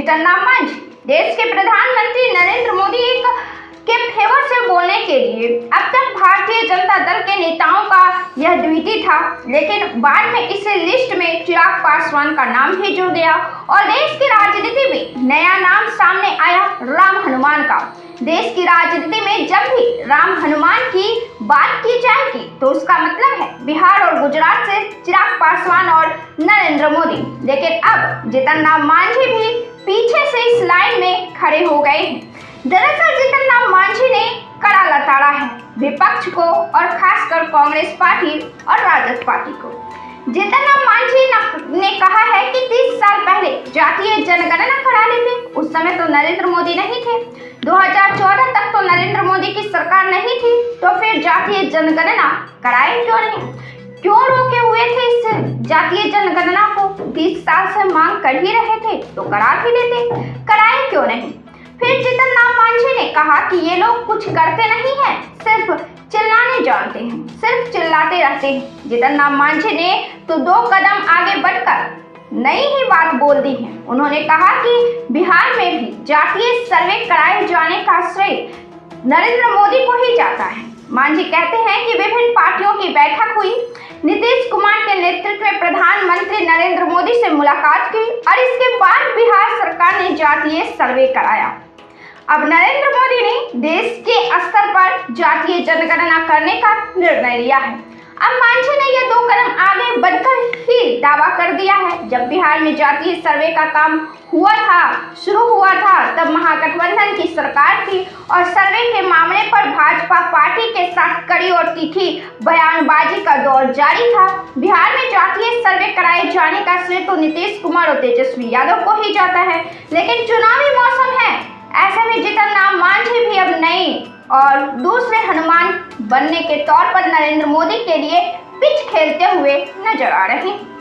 जीतन राम मांझी। देश के प्रधानमंत्री नरेंद्र मोदी के फेवर से बोलने के लिए अब तक भारतीय जनता दल के नेताओं का यह ड्यूटी था, लेकिन बाद में इस लिस्ट में चिराग पासवान का नाम भी जुड़ गया और देश की राजनीति में नया नाम सामने आया, राम हनुमान का। देश की राजनीति में जब भी राम हनुमान की बात की जाएगी तो उसका मतलब है बिहार और गुजरात से चिराग पासवान और नरेंद्र मोदी। लेकिन अब जीतन राम मांझी भी पीछे से इस लाइन में खड़े हो गए हैं। दरअसल जीतन राम मांझी ने कड़ा लताड़ा है विपक्ष को और खासकर कांग्रेस पार्टी और राजद पार्टी को। जीतन राम मांझी ने कहा है कि 30 साल पहले जातीय जनगणना करा ली थी। उस समय तो नरेंद्र मोदी नहीं थे, 2014 तक तो नरेंद्र मोदी की सरकार नहीं थी, तो फिर जातीय जनगणना कराए क्यों नहीं? क्यों रोके हुए थे इस जातीय जनगणना को? 30 साल से मांग कर ही रहे थे तो करा भी लेते, कराए क्यों नहीं? फिर जीतन राम मांझी ने कहा कि ये लोग कुछ करते नहीं हैं, सिर्फ चिल्लाने जानते हैं, सिर्फ चिल्लाते रहते हैं। जीतन राम मांझी ने तो 2 कदम आगे बढ़कर नई ही बात बोल दी है। उन्होंने कहा कि बिहार में भी जातीय सर्वे कराए जाने का श्रेय नरेंद्र मोदी को ही जाता है। मांझी कहते हैं कि विभिन्न पार्टियों की बैठक हुई, नीतीश कुमार के नेतृत्व में प्रधानमंत्री नरेंद्र मोदी से मुलाकात की और इसके बाद बिहार सरकार ने जातीय सर्वे कराया। अब नरेंद्र मोदी ने देश के स्तर पर जातीय जनगणना करने का निर्णय लिया है। अब मांझी ने यह 2 कदम आगे बढ़कर ही दावा कर दिया है। जब बिहार में जातीय सर्वे का काम शुरू हुआ था तब महागठबंधन की सरकार थी और सर्वे के मामले पर भाजपा पार्टी के साथ कड़ी और तीखी बयानबाजी का दौर जारी था। बिहार में जातीय सर्वे कराए जाने का श्रेय तो नीतीश कुमार और तेजस्वी यादव को ही जाता है, लेकिन चुनावी मौसम है, ऐसे में जीतन राम मांझी भी अब नए और दूसरे हनुमान बनने के तौर पर नरेंद्र मोदी के लिए पिच खेलते हुए नजर आ रहे हैं।